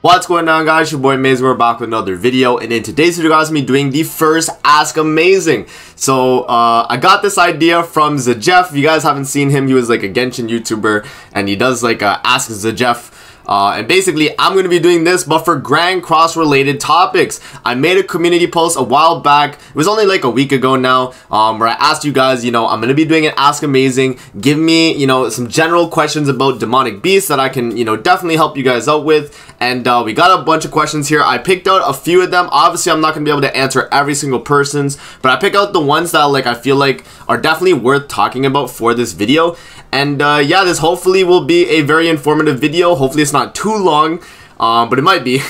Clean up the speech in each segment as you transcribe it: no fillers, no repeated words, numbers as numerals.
What's going on, guys? Your boy Maze. We're back with another video, and in today's video, guys, I'm gonna be doing the first Ask Amazing. So I got this idea from Zajef. If you guys haven't seen him, he was like a Genshin YouTuber, and he does like Ask Zajef. And basically, I'm going to be doing this, but for Grand Cross related topics. I made a community post a while back. It was only like a week ago now, where I asked you guys, I'm going to be doing an Ask Amazing. Give me, some general questions about demonic beasts that I can, definitely help you guys out with. And we got a bunch of questions here. I picked out a few of them. Obviously, I'm not going to be able to answer every single person's, but I picked out the ones that I feel like are definitely worth talking about for this video. And yeah, this hopefully will be a very informative video. Hopefully it's not too long, but it might be.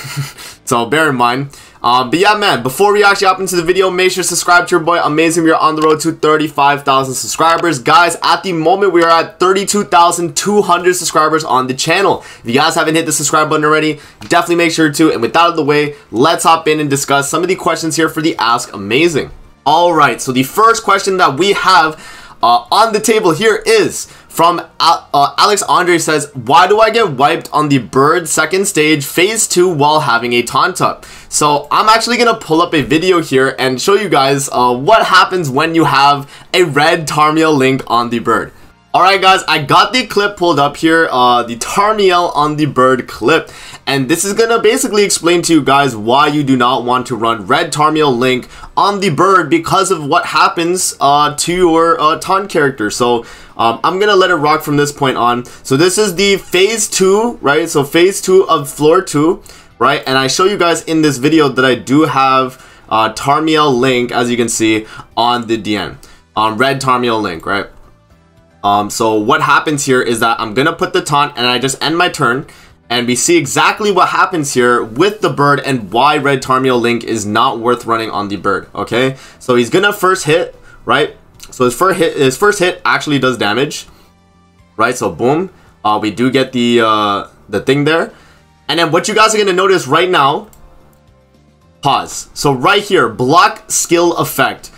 So bear in mind. But yeah, man, before we actually hop into the video, make sure to subscribe to your boy Amazing. We are on the road to 35,000 subscribers. Guys, at the moment, we are at 32,200 subscribers on the channel. If you guys haven't hit the subscribe button already, definitely make sure to. And with that out of the way, let's hop in and discuss some of the questions here for the Ask Amazing. Alright, so the first question that we have on the table here is from Alex Andre. Says, why do I get wiped on the bird second stage phase 2 while having a taunt up? So I'm actually gonna pull up a video here and show you guys what happens when you have a red Tarmiel link on the bird. Alright guys, I got the clip pulled up here, the Tarmiel on the bird clip, and this is gonna basically explain to you guys why you do not want to run red Tarmiel link on the bird because of what happens to your taunt character. So I'm gonna let it rock from this point on. So this is the phase 2, right? So phase 2 of floor 2, right? And I show you guys in this video that I do have Tarmiel link, as you can see, on the DN, red Tarmiel link, right? So what happens here is that I'm gonna put the taunt and I just end my turn, and we see exactly what happens here with the bird and why red Tarmiel link is not worth running on the bird. Okay, so he's gonna first hit, right? So his first hit actually does damage, right? So boom, we do get the thing there, and then what you guys are gonna notice right now, pause. So right here, block skill effect.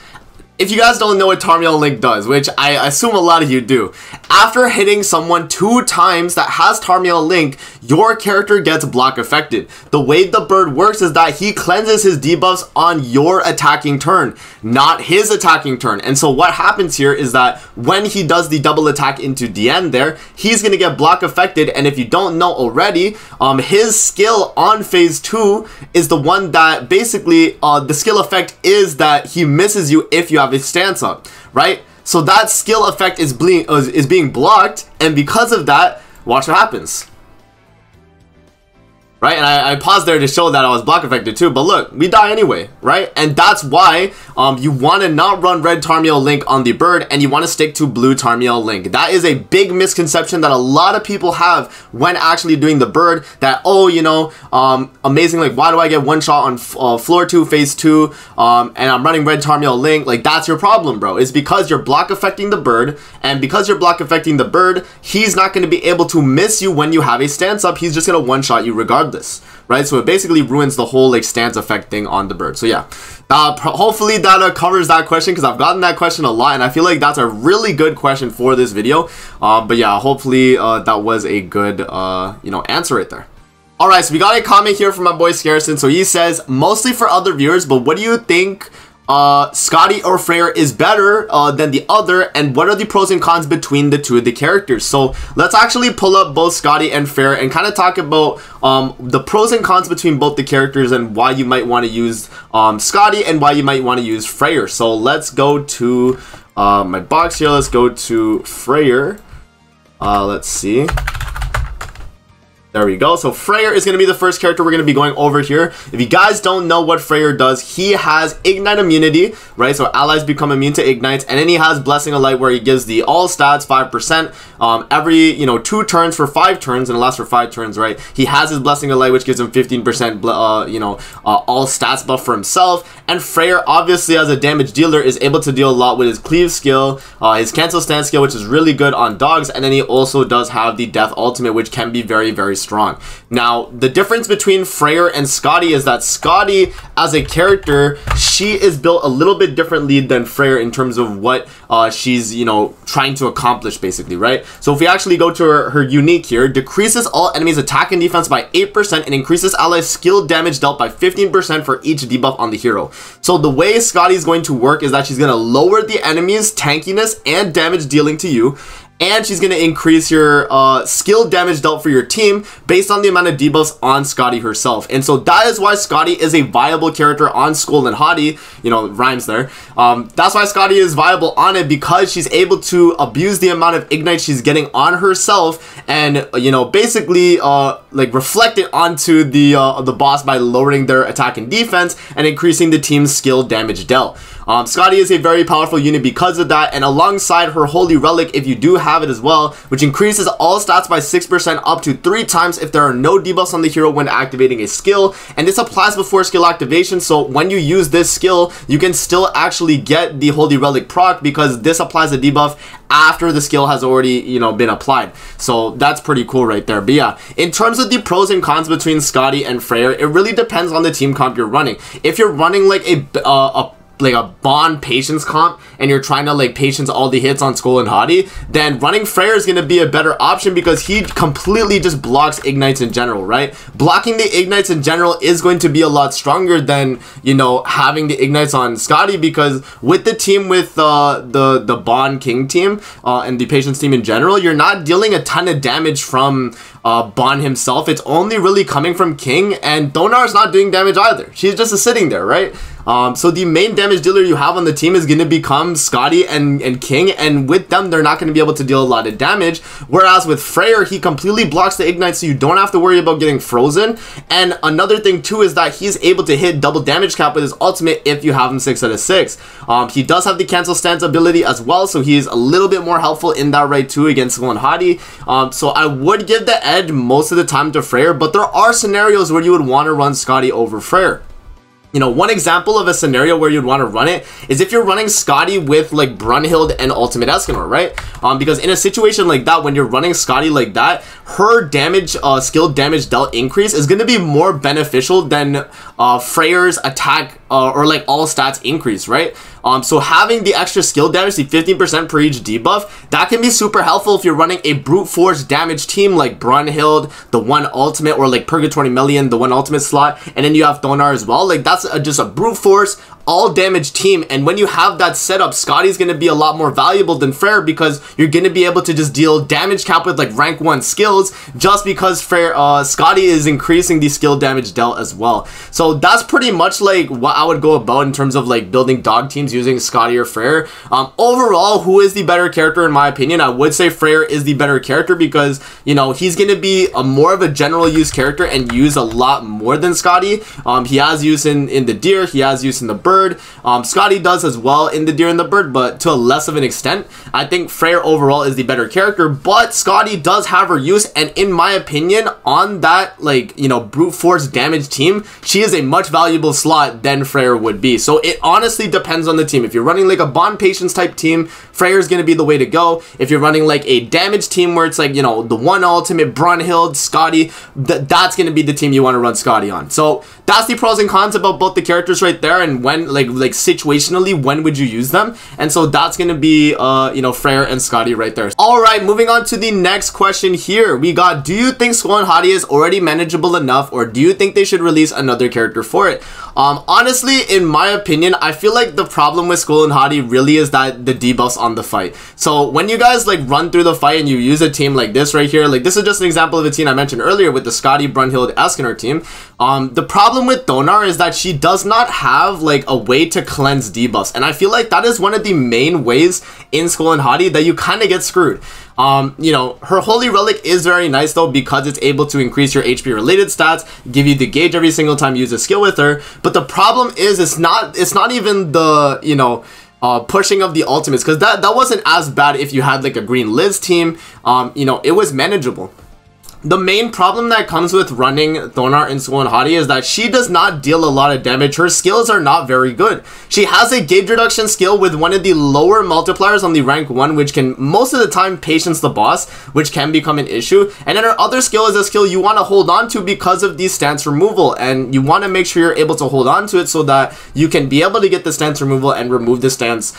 If you guys don't know what Tarmiel link does, which I assume a lot of you do, after hitting someone 2 times that has Tarmiel link, your character gets block affected. The way the bird works is that he cleanses his debuffs on your attacking turn, not his attacking turn. And so what happens here is that when he does the double attack into DN there, he's going to get block affected. And if you don't know already, his skill on phase 2 is the one that basically, the skill effect is that he misses you if you have a stance up, right? So that skill effect is being blocked, and because of that, watch what happens. Right, and I paused there to show that I was block affected too, but look, we die anyway, right? And that's why you want to not run red Tarmiel link on the bird, and you want to stick to blue Tarmiel link. That is a big misconception that a lot of people have when actually doing the bird, that, oh, amazing, like, why do I get one shot on floor 2 phase 2 and I'm running red Tarmiel link? Like, that's your problem, bro. It's because you're block affecting the bird, and because you're block affecting the bird, he's not going to be able to miss you when you have a stance up. He's just going to one shot you regardless. Right, so it basically ruins the whole like stance effect thing on the bird. So yeah, hopefully that covers that question, because I've gotten that question a lot, and I feel like that's a really good question for this video. But yeah, hopefully that was a good answer right there. Alright, so we got a comment here from my boy Scarson. So he says, mostly for other viewers, but what do you think Skadi or Freyr is better than the other, and what are the pros and cons between the two of the characters? So let's actually pull up both Skadi and Freyr and kind of talk about the pros and cons between both the characters, and why you might want to use Skadi and why you might want to use Freyr. So let's go to my box here. Let's go to Freyr. Let's see. There we go. So Freyr is going to be the first character we're going to be going over here. If you guys don't know what Freyr does, he has Ignite immunity, right? So allies become immune to ignites, and then he has Blessing of Light, where he gives the all stats 5% every 2 turns for 5 turns, and it lasts for 5 turns, right? He has his Blessing of Light, which gives him 15% all stats buff for himself. And Freyr, obviously as a damage dealer, is able to deal a lot with his cleave skill, his cancel stance skill, which is really good on dogs, and then he also does have the death ultimate, which can be very, very strong. Now, the difference between Freyr and Skadi is that Skadi, as a character, she is built a little bit differently than Freyr in terms of what she's, you know, trying to accomplish, basically, right? So if we actually go to her unique here, decreases all enemies' attack and defense by 8% and increases allies' skill damage dealt by 15% for each debuff on the hero. So the way Skadi is going to work is that she's going to lower the enemy's tankiness and damage dealing to you, and she's going to increase your skill damage dealt for your team based on the amount of debuffs on Skadi herself. And so that is why Skadi is a viable character on Skoll and Hati. You know, rhymes there. That's why Skadi is viable on it, because she's able to abuse the amount of ignite she's getting on herself and, you know, basically like reflect it onto the boss by lowering their attack and defense and increasing the team's skill damage dealt. Skadi is a very powerful unit because of that, and alongside her Holy Relic, if you do have it as well, which increases all stats by 6% up to 3 times if there are no debuffs on the hero when activating a skill, and this applies before skill activation, so when you use this skill, you can still actually get the Holy Relic proc because this applies a debuff after the skill has already, you know, been applied. So that's pretty cool right there. But yeah, in terms of the pros and cons between Skadi and Freyr, it really depends on the team comp you're running. If you're running like a Bond patience comp and you're trying to like patience all the hits on Skoll and Hati, then running Freyr is going to be a better option because he completely just blocks ignites in general, right? Blocking the ignites in general is going to be a lot stronger than, you know, having the ignites on Skadi, because with the team with the Bond King team and the patience team in general, you're not dealing a ton of damage from Bond himself. It's only really coming from King, and Thonar is not doing damage either. She's just sitting there, right? So the main damage dealer you have on the team is going to become Skadi and King, and with them, they're not going to be able to deal a lot of damage. Whereas with Freyr, he completely blocks the ignite, so you don't have to worry about getting frozen. And another thing too is that he's able to hit double damage cap with his ultimate if you have him 6 out of 6. He does have the cancel stance ability as well, so he's a little bit more helpful in that right too against Skoll and Hati. So I would give the edge most of the time to Freyr, but there are scenarios where you would want to run Skadi over Freyr. You know, one example of a scenario where you'd want to run it is if you're running Skadi with like Brunhild and Ultimate Escanor, right? Because in a situation like that, when you're running Skadi like that, her damage, skill damage dealt increase is going to be more beneficial than Freyr's attack or like all stats increase, right? So having the extra skill damage, the 15% per each debuff, that can be super helpful if you're running a brute force damage team like Brunhild, the one ultimate, or like Purgatory Melian, the one ultimate slot, and then you have Thonar as well. Like that's just a brute force all damage team, and when you have that setup, Skadi's going to be a lot more valuable than Freyr because you're going to be able to just deal damage cap with like rank 1 skills just because Skadi is increasing the skill damage dealt as well. So that's pretty much like what I would go about in terms of like building dog teams using Skadi or Freyr. Overall, who is the better character in my opinion? I would say Freyr is the better character because, you know, he's going to be a more of a general use character and use a lot more than Skadi. He has use in the deer, he has use in the bird. Skadi does as well in the deer and the bird, but to a less of an extent. I think Freyr overall is the better character, but Skadi does have her use, and in my opinion, on that, like, you know, brute force damage team, she is a much valuable slot than Freyr would be. So it honestly depends on the team. If you're running like a Bond Patience type team, Freyr is going to be the way to go. If you're running like a damage team where it's like, you know, the one ultimate, Brunhild, Skadi, that's going to be the team you want to run Skadi on. So that's the pros and cons about both the characters right there, and when like situationally when would you use them. And so that's gonna be you know, Freyr and Skadi right there. All right, moving on to the next question here. We got, do you think Skoll and Hati is already manageable enough, or do you think they should release another character for it? Honestly, in my opinion, I feel like the problem with Skoll and Hati really is that the debuffs on the fight. So when you guys like run through the fight and you use a team like this right here, like this is just an example of a team I mentioned earlier with the Skadi, Brunhild, Escanor team. The problem with Thonar is that she does not have like a way to cleanse debuffs, and I feel like that is one of the main ways in Skoll and Hati that you kind of get screwed. You know, her Holy Relic is very nice though because it's able to increase your HP related stats, give you the gauge every single time you use a skill with her, but the problem is it's not even the, you know, pushing of the ultimates, because that wasn't as bad if you had like a Green Liz team. You know, it was manageable. the main problem that comes with running Thonar and Skoll and Hati is that she does not deal a lot of damage. Her skills are not very good. She has a gauge reduction skill with one of the lower multipliers on the rank 1, which can most of the time patience the boss, which can become an issue. And then her other skill is a skill you want to hold on to because of the stance removal, and you want to make sure you're able to hold on to it so that you can be able to get the stance removal and remove the stance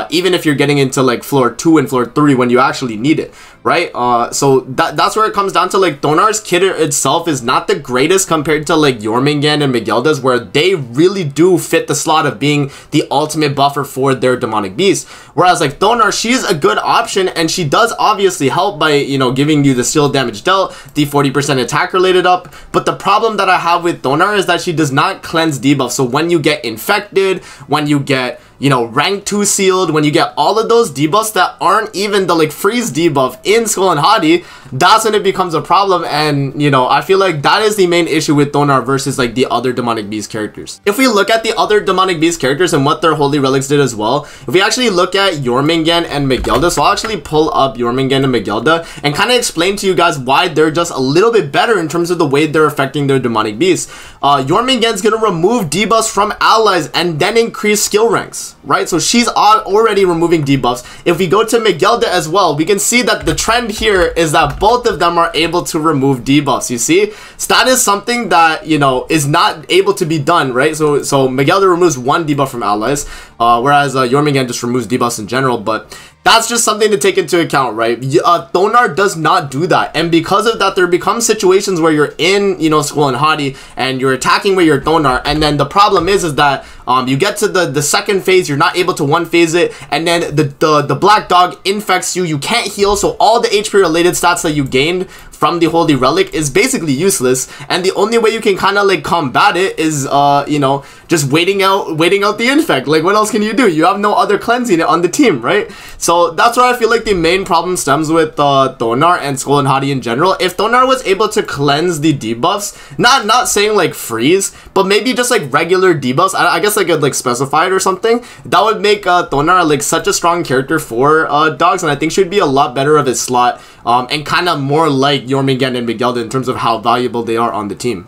even if you're getting into like floor 2 and floor 3 when you actually need it, right? So that's where it comes down to. Like, Thonar's kit itself is not the greatest compared to like Jormungandr and Miguelda's, where they really do fit the slot of being the ultimate buffer for their demonic beast. Whereas like Thonar, she's a good option, and she does obviously help by, you know, giving you the steel damage dealt, the 40% attack related up. But the problem that I have with Thonar is that she does not cleanse debuff. So when you get infected, when you get, you know, rank 2 sealed, when you get all of those debuffs that aren't even the like freeze debuff in Skoll and Hati, that's when it becomes a problem. And, you know, I feel like that is the main issue with Thonar versus like the other demonic beast characters. If we look at the other demonic beast characters and what their holy relics did as well, if we actually look at Jormungandr and Miguelda, so I'll actually pull up Jormungandr and Miguelda and kind of explain to you guys why they're just a little bit better in terms of the way they're affecting their demonic beasts. Jormungandr's gonna remove debuffs from allies and then increase skill ranks, right? So she's already removing debuffs. If we go to Miguelda as well, we can see that the trend here is that both of them are able to remove debuffs. You see, so that is something that, you know, is not able to be done, right? So Miguelda removes 1 debuff from allies, whereas Jormungandr just removes debuffs in general. But that's just something to take into account, right? Thonar does not do that, and because of that, there become situations where you're in, you know, Skoll and Hati, and you're attacking with your Thonar, and then the problem is that you get to the second phase, you're not able to one phase it, and then the black dog infects you. You can't heal, so all the HP related stats that you gained from the holy relic is basically useless, and the only way you can kind of like combat it is you know, just waiting out the infect. Like, what else can you do? You have no other cleansing on the team, right? So that's where I feel like the main problem stems with Thonar and Skoll and Hati in general. If Thonar was able to cleanse the debuffs, not saying like freeze, but maybe just like regular debuffs, I guess like like specified or something, that would make Thonar like such a strong character for dogs, and I think should be a lot better of his slot, and kind of more like Jormungandr and Miguelda in terms of how valuable they are on the team.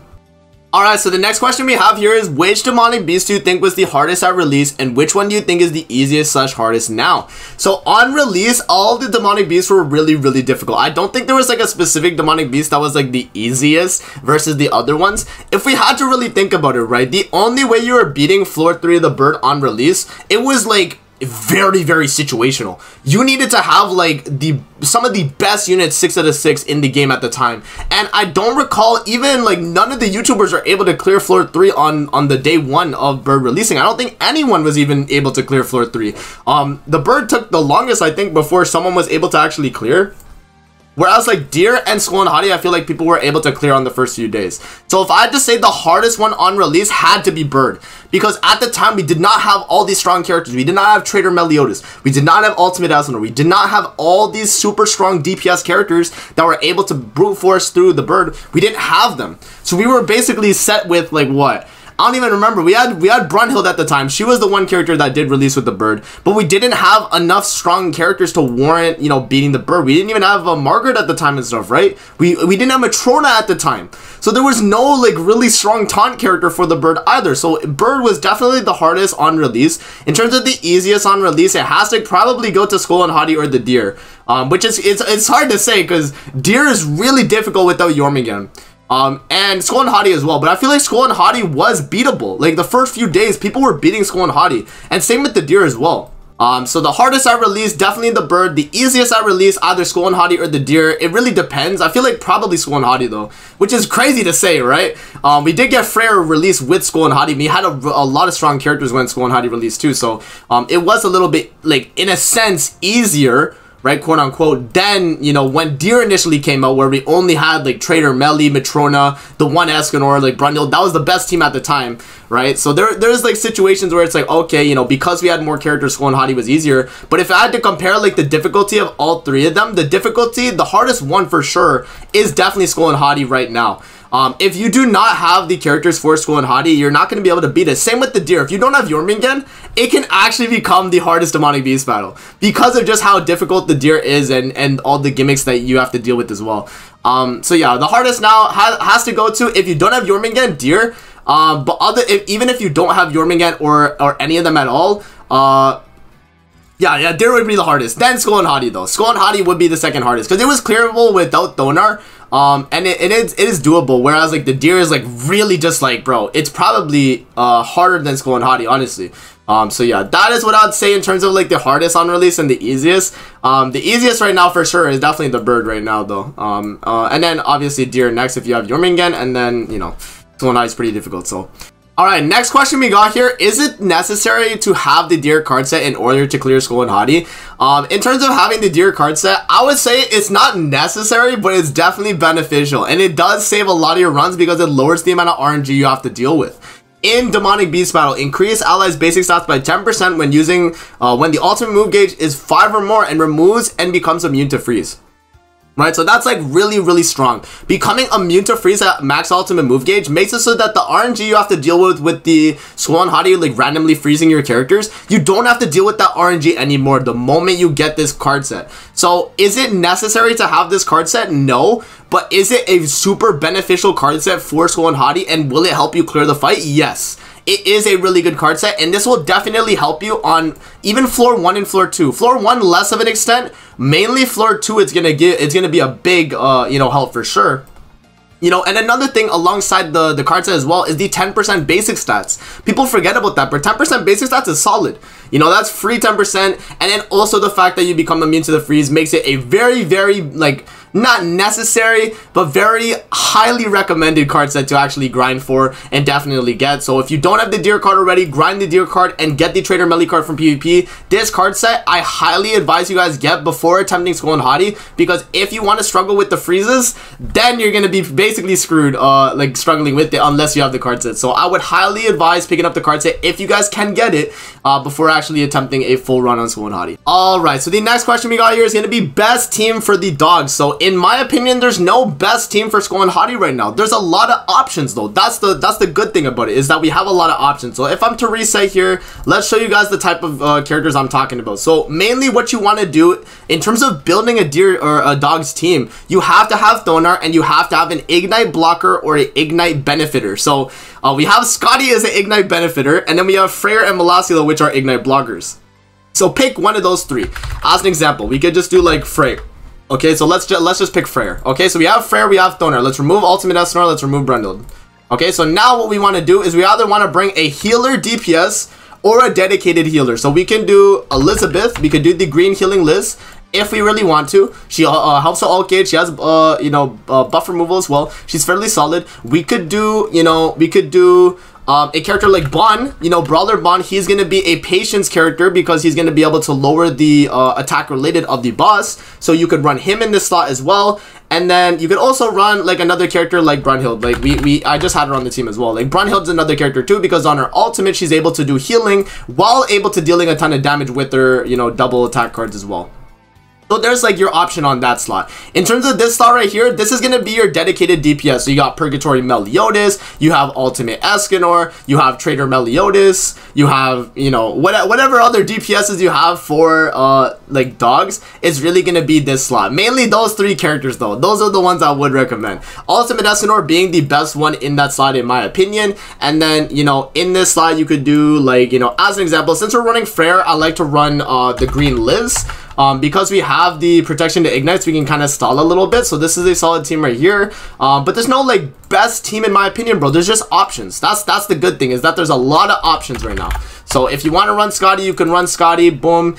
Alright, so the next question we have here is, which demonic beast do you think was the hardest at release, and which one do you think is the easiest / hardest now? So on release, all the demonic beasts were really difficult. I don't think there was like a specific demonic beast that was like the easiest versus the other ones. If we had to really think about it, right, the only way you were beating floor 3 of the bird on release, it was like very situational. You needed to have like some of the best units 6 out of 6 in the game at the time, and I don't recall even like none of the YouTubers are able to clear floor 3 on the day 1 of bird releasing. I don't think anyone was even able to clear floor 3. The bird took the longest, I think, before someone was able to actually clear. Whereas like Deer and Skoll and Hati, I feel like people were able to clear on the first few days. So if I had to say the hardest one on release had to be Bird, because at the time we did not have all these strong characters. We did not have Trader Meliodas. We did not have Ultimate Asmonor. We did not have all these super strong DPS characters that were able to brute force through the Bird. We didn't have them. So we were basically set with like what? I don't even remember. We had Brunhild at the time. She was the one character that did release with the bird, but we didn't have enough strong characters to warrant, you know, beating the bird. We didn't even have Margaret at the time and stuff, right? We didn't have Matrona at the time. So there was no like really strong taunt character for the bird either. So bird was definitely the hardest on release. In terms of the easiest on release, it has to probably go to Skoll and Hati or the Deer. Which is it's hard to say because Deer is really difficult without Jormungandr. And Skoll and Hati as well, but I feel like Skoll and Hati was beatable. Like the first few days, people were beating Skoll and Hati, and same with the Deer as well. So the hardest I release, definitely the bird. The easiest I release, either Skoll and Hati or the Deer. It really depends. I feel like probably Skoll and Hati though, which is crazy to say, right? We did get Freyr released with Skoll and Hati. We had a lot of strong characters when Skoll and Hati released too, so it was a little bit, like, in a sense, easier, right, quote unquote, then, you know, when Deer initially came out, where we only had like Trader Melly, Matrona, the one Escanor, like Brunhild. That was the best team at the time, right? So there's like situations where it's like, okay, you know, because we had more characters, Skoll and Hati was easier. But if I had to compare like the difficulty of all three of them, the hardest one for sure is definitely Skoll and Hati right now. If you do not have the characters for Skoll and Hati, you're not going to be able to beat it. Same with the deer. If you don't have Jormungandr, it can actually become the hardest demonic beast battle because of just how difficult the deer is and all the gimmicks that you have to deal with as well. So yeah, the hardest now has to go to, if you don't have Jormungandr, deer. But even if you don't have Jormungandr or any of them at all, yeah, deer would be the hardest. Then Skoll and Hati though. Skoll and Hati would be the second hardest because it was clearable without Thonar. And it is doable, whereas like the deer is like really just like, bro, it's probably harder than Skoll and Hati, honestly. So yeah, that is what I'd say in terms of like the hardest on release and the easiest. The easiest right now for sure is definitely the bird right now though. And then obviously deer next if you have Jormungandr, and then you know Skoll and Hati is pretty difficult. So alright, next question we got here. Is it necessary to have the deer card set in order to clear Skoll and Hati? In terms of having the deer card set, I would say it's not necessary, but it's definitely beneficial. And it does save a lot of your runs because it lowers the amount of RNG you have to deal with. In Demonic Beast Battle, increase allies' basic stats by 10% when using when the ultimate move gauge is 5 or more and removes and becomes immune to freeze. Right, so that's like really strong. Becoming immune to freeze at max ultimate move gauge makes it so that the RNG you have to deal with the Skoll and Hati, like randomly freezing your characters, you don't have to deal with that RNG anymore the moment you get this card set. So is it necessary to have this card set? No. But is it a super beneficial card set for Skoll and Hati, and will it help you clear the fight? Yes. It is a really good card set, and this will definitely help you on even floor 1 and floor 2. Floor 1 less of an extent, mainly floor 2 it's gonna be a big you know, help for sure. You know, and another thing alongside the card set as well is the 10% basic stats. People forget about that, but 10% basic stats is solid. You know, that's free 10%, and then also the fact that you become immune to the freeze makes it a very like, not necessary, but very highly recommended card set to actually grind for and definitely get. So if you don't have the deer card already, grind the deer card and get the trader melee card from PvP. This card set I highly advise you guys get before attempting Skoll and Hati, because if you want to struggle with the freezes, then you're gonna be basically screwed like struggling with it unless you have the card set. So I would highly advise picking up the card set if you guys can get it before actually attempting a full run on Skoll and Hati. Alright, so the next question we got here is gonna be best team for the dogs. So in my opinion, there's no best team for Skoll and Hati right now. There's a lot of options though. That's the good thing about it, is that we have a lot of options. So if I'm to reset here, let's show you guys the type of characters I'm talking about. So mainly what you want to do in terms of building a deer or a dog's team, you have to have Thonar and you have to have an Ignite blocker or an Ignite benefitter. So we have Skadi as an Ignite benefitter, and then we have Freyr and Malasila, which are Ignite blockers. So pick one of those three. As an example, we could just do like Freyr. Okay, so let's just pick Freyr. Okay, so we have Freyr, we have Thonar. Let's remove Ultimate Esnor, let's remove Brundled. Okay, so now what we want to do is we either want to bring a healer DPS or a dedicated healer. So we can do Elizabeth, we could do the green healing Liz if we really want to. She helps the ult gauge, she has you know, buff removal as well. She's fairly solid. We could do, you know, a character like Bon, you know, Brawler Bon. He's going to be a patience character because he's going to be able to lower the attack related of the boss. So you could run him in this slot as well. And then you could also run like another character like Brunhild. Like I just had her on the team as well. Like Brunhild's another character too, because on her ultimate she's able to do healing while able to dealing a ton of damage with her, you know, double attack cards as well. So there's like your option on that slot. In terms of this slot right here, this is going to be your dedicated DPS. So you got Purgatory Meliodas, you have Ultimate Escanor, you have Trader Meliodas, you have, you know, whatever other DPSs you have for like dogs, it's really going to be this slot. Mainly those three characters though. Those are the ones I would recommend. Ultimate Escanor being the best one in that slot in my opinion. And then, you know, in this slot you could do like, you know, as an example, since we're running Freyr, I like to run the green Liz. Because we have the protection to ignites, we can kind of stall a little bit. So this is a solid team right here. But there's no like best team in my opinion, bro. There's just options. That's the good thing, is that there's a lot of options right now. So if you want to run Skadi, you can run Skadi, boom.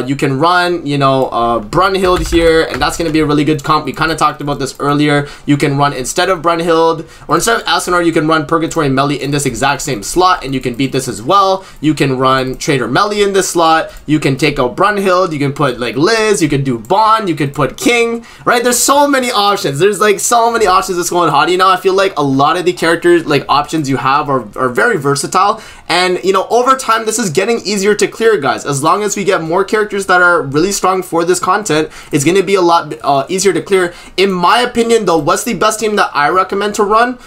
You can run, you know, Brunhild here, and that's going to be a really good comp. We kind of talked about this earlier. You can run, instead of Brunhild, or instead of Escanor, you can run Purgatory Melee in this exact same slot, and you can beat this as well. You can run Trader Melee in this slot. You can take out Brunhild. You can put like Liz. You can do Bond. You could put King, right? There's so many options. There's like so many options that's going Hati now. I feel like a lot of the characters, like options you have are very versatile, and you know, over time time, this is getting easier to clear, guys. As long as we get more characters that are really strong for this content, it's going to be a lot easier to clear. In my opinion, though, what's the best team that I recommend to run?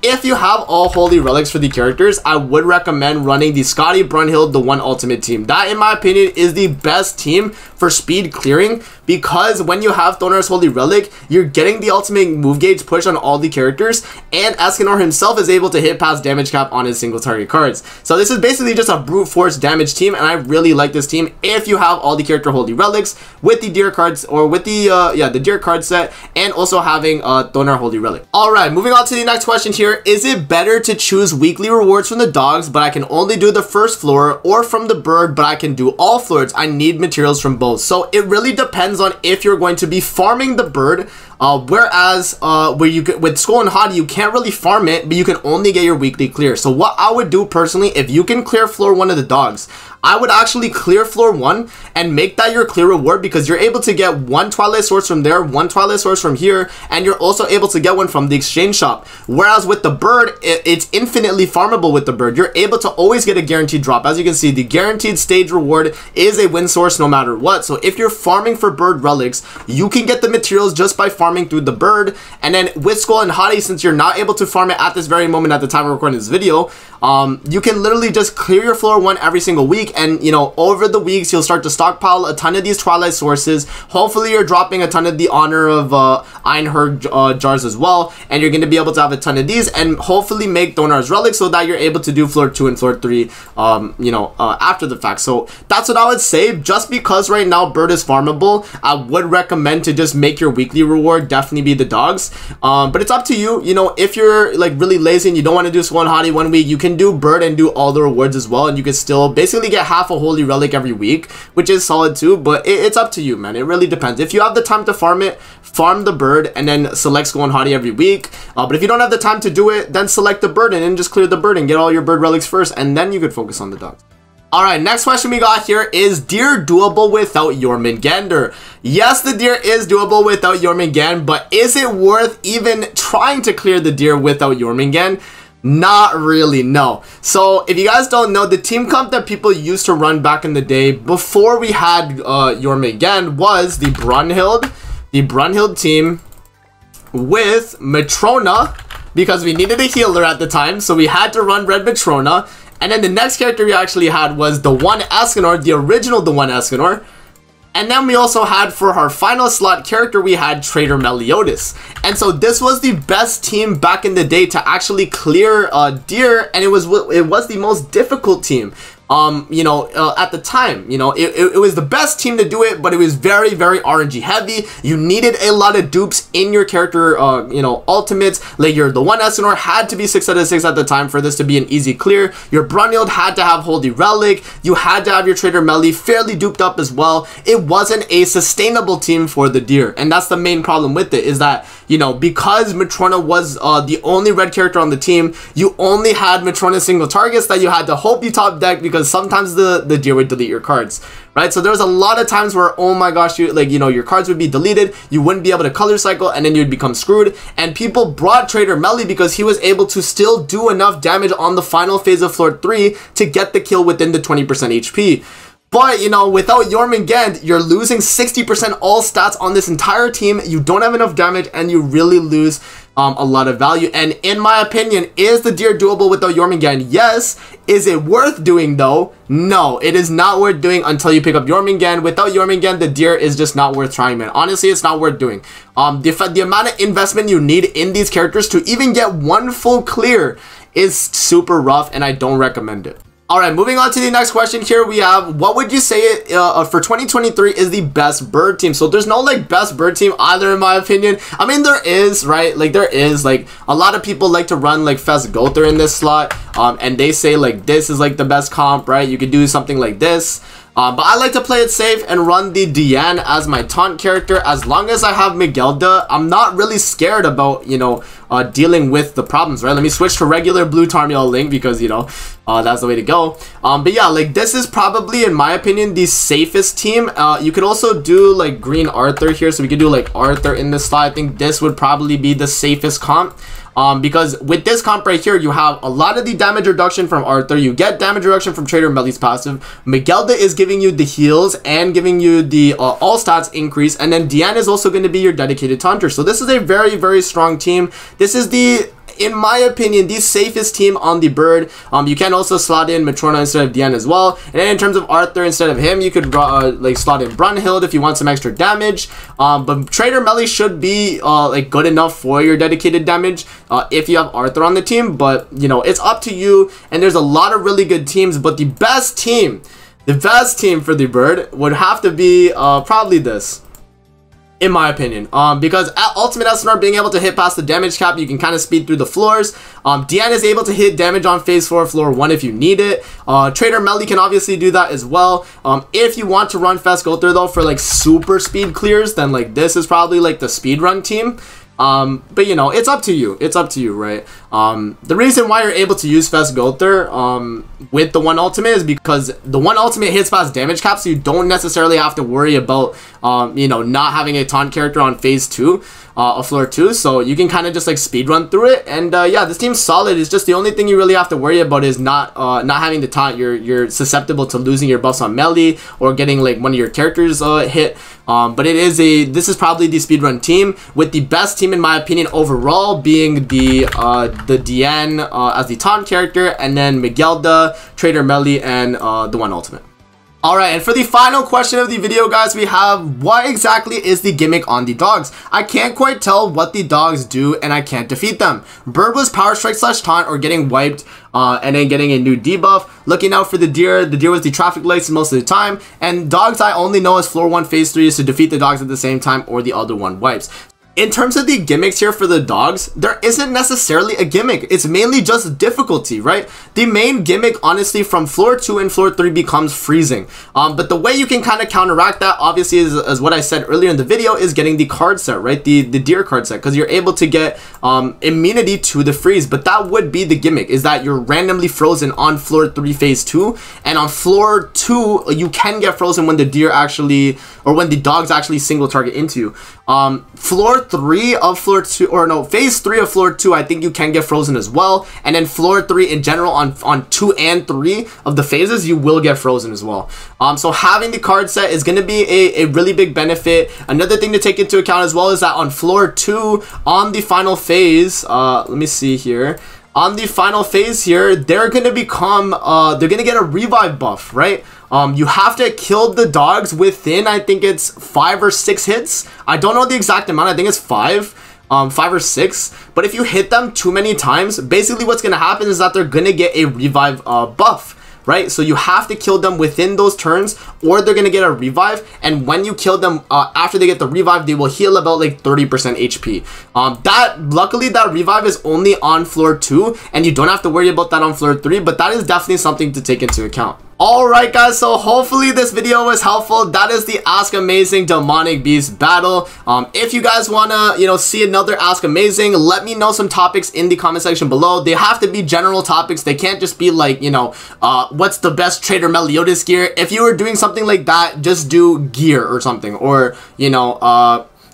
If you have all holy relics for the characters, I would recommend running the Skadi, Brunhild, the one ultimate team. That, in my opinion, is the best team for speed clearing, because when you have Thonar's holy relic, you're getting the ultimate move gauge push on all the characters, and Escanor himself is able to hit past damage cap on his single target cards. So this is basically just a brute force damage team, and I really like this team if you have all the character holy relics with the deer cards, or with the the deer card set, and also having Thonar holy relic. Alright, moving on to the next question here. Is it better to choose weekly rewards from the dogs, but I can only do the first floor, or from the bird, but I can do all floors? I need materials from both. So it really depends on if you're going to be farming the bird, whereas where you with Skoll and Hati, you can't really farm it, but you can only get your weekly clear. So what I would do personally, if you can clear floor 1 of the dogs, I would actually clear floor 1 and make that your clear reward, because you're able to get 1 Twilight Source from there, 1 Twilight Source from here, and you're also able to get one from the exchange shop. Whereas with the bird, it's infinitely farmable with the bird. You're able to always get a guaranteed drop. As you can see, the guaranteed stage reward is a win source no matter what. So if you're farming for bird relics, you can get the materials just by farming through the bird. And then with Skoll and Hati, since you're not able to farm it at this very moment at the time of recording this video, you can literally just clear your floor 1 every single week, and you know, over the weeks you'll start to stockpile a ton of these Twilight Sources. Hopefully you're dropping a ton of the Honor of Einherg jars as well, and you're going to be able to have a ton of these, and hopefully make Thonar's relics so that you're able to do floor 2 and floor 3 you know, after the fact. So that's what I would say. Just because right now bird is farmable, I would recommend to just make your weekly reward definitely be the dogs, but it's up to you. You know, if you're like really lazy and you don't want to do Skoll and Hati 1 week, you can do bird and do all the rewards as well, and you can still basically get half a holy relic every week, which is solid too. But it's up to you, man. It really depends. If you have the time to farm it, farm the bird and then select Skoll and Hati every week. But if you don't have the time to do it, then select the bird and then just clear the bird and get all your bird relics first, and then you could focus on the dogs. Alright, next question we got here is deer doable without Jormungandr? Yes, the deer is doable without Jormungandr, but is it worth even trying to clear the deer without Jormungandr? Not really, no. So if you guys don't know, the team comp that people used to run back in the day before we had Jormungandr was the Brunhild team with Matrona, because we needed a healer at the time, so we had to run Red Matrona. And then the next character we actually had was the one Escanor, the original the one Escanor. And then we also had, for our final slot character, we had Trader Meliodas. And so this was the best team back in the day to actually clear deer, and it was the most difficult team. You know, at the time, you know, it was the best team to do it, but it was very, very RNG heavy. You needed a lot of dupes in your character, you know, ultimates. Like the one Escanor had to be 6 out of 6 at the time for this to be an easy clear. Your Brunhild had to have Holy Relic. You had to have your Trader Meli fairly duped up as well. It wasn't a sustainable team for the deer, and that's the main problem with it, is that, you know, because Matrona was the only red character on the team, you only had Matrona single targets that you had to hope you top deck, because sometimes the deer would delete your cards, right? So there was a lot of times where, oh my gosh, you know, your cards would be deleted, you wouldn't be able to color cycle, and then you'd become screwed. And people brought Trader Meli because he was able to still do enough damage on the final phase of floor 3 to get the kill within the 20% HP. But, you know, without Jormungandr, you're losing 60% all stats on this entire team. You don't have enough damage, and you really lose a lot of value. And in my opinion, is the deer doable without Jormungandr? Yes. Is it worth doing though? No, it is not worth doing until you pick up Jormungandr. Without Jormungandr, the deer is just not worth trying, man. Honestly, it's not worth doing. The amount of investment you need in these characters to even get one full clear is super rough, and I don't recommend it. Alright, moving on to the next question here, we have, what would you say for 2023 is the best bird team? So there's no like best bird team either, in my opinion. I mean, there is, right? Like there is, like a lot of people like to run like Fest Gother in this slot, and they say like this is like the best comp, right? You could do something like this. But I like to play it safe and run the Diane as my taunt character. As long as I have Miguelda, I'm not really scared about, you know, dealing with the problems, right? Let me switch to regular blue Tarmiel Link because, you know, that's the way to go. But yeah, like this is probably, in my opinion, the safest team. You could also do like green Arthur here. So we could do like Arthur in this slot. I think this would probably be the safest comp. because with this comp right here, you have a lot of the damage reduction from Arthur. You get damage reduction from Trader Melly's passive. Miguelda is giving you the heals and giving you the all stats increase, and then Diane is also going to be your dedicated taunter. So this is a very, very strong team. This is the, in my opinion, the safest team on the bird. You can also slot in Matrona instead of Diane as well. And then in terms of Arthur, instead of him, you could like slot in Brunhild if you want some extra damage. But Trader Melly should be like good enough for your dedicated damage if you have Arthur on the team. But you know, it's up to you. And there's a lot of really good teams, but the best team for the bird would have to be probably this, in my opinion, because at Ultimate Thonar, being able to hit past the damage cap, you can kind of speed through the floors. Diane is able to hit damage on phase 4, floor 1 if you need it. Trader Melly can obviously do that as well. If you want to run Fast Gother though for like super speed clears, then like this is probably like the speed run team. But you know, it's up to you. It's up to you, right? The reason why you're able to use Fast Gother with the 1 ultimate is because the 1 ultimate hits past damage cap, so you don't necessarily have to worry about you know, not having a taunt character on phase 2 of floor 2, so you can kind of just like speed run through it. And yeah, this team's solid. It's just the only thing you really have to worry about is not having the taunt. You're susceptible to losing your buffs on melee or getting like one of your characters hit. But this is probably the speedrun team, with the best team in my opinion overall being the Diane as the taunt character, and then Miguelda, Trader Melly, and the 1 ultimate. Alright, and for the final question of the video, guys, we have, what exactly is the gimmick on the dogs? I can't quite tell what the dogs do, and I can't defeat them. Bird was power strike / taunt or getting wiped, and then getting a new debuff. Looking out for the deer was the traffic lights most of the time, and dogs I only know as floor 1 phase 3 is to defeat the dogs at the same time, or the other one wipes. In terms of the gimmicks here for the dogs, there isn't necessarily a gimmick. It's mainly just difficulty, right? The main gimmick, honestly, from floor 2 and floor 3 becomes freezing. But the way you can kind of counteract that, obviously, is what I said earlier in the video, is getting the card set, right? The deer card set, because you're able to get immunity to the freeze. But that would be the gimmick, is that you're randomly frozen on floor 3 phase 2, and on floor 2 you can get frozen when the deer actually, or when the dogs actually single target into you. Floor 3 of floor 2, or no, phase 3 of floor 2, I think you can get frozen as well. And then floor 3 in general, on 2 and 3 of the phases, you will get frozen as well. So having the card set is going to be a really big benefit. Another thing to take into account as well is that on floor 2, on the final phase, let me see here. On the final phase here, they're going to become, they're going to get a revive buff, right? You have to kill the dogs within, I think it's 5 or 6 hits. I don't know the exact amount. I think it's 5 or 6. But if you hit them too many times, basically what's going to happen is that they're going to get a revive buff. Right, so you have to kill them within those turns, or they're gonna get a revive. And when you kill them after they get the revive, they will heal about like 30% HP. Luckily that revive is only on floor 2, and you don't have to worry about that on floor 3. But that is definitely something to take into account. Alright guys, so hopefully this video was helpful. That is the Ask Amazing Demonic Beast battle. If you guys wanna, you know, see another Ask Amazing, let me know some topics in the comment section below. They have to be general topics. They can't just be like, you know, what's the best Trader Meliodas gear? If you were doing something like that, just do gear or something, or you know,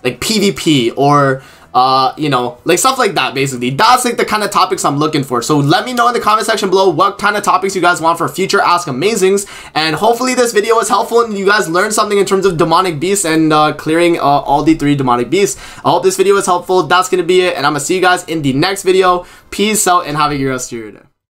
like PvP, or you know, like stuff like that. Basically, that's like the kind of topics I'm looking for. So let me know in the comment section below what kind of topics you guys want for future Ask Amazings, and hopefully this video was helpful and you guys learned something in terms of demonic beasts and clearing all the 3 demonic beasts. I hope this video was helpful. That's gonna be it, and I'm gonna see you guys in the next video. Peace out and have a good rest of your day.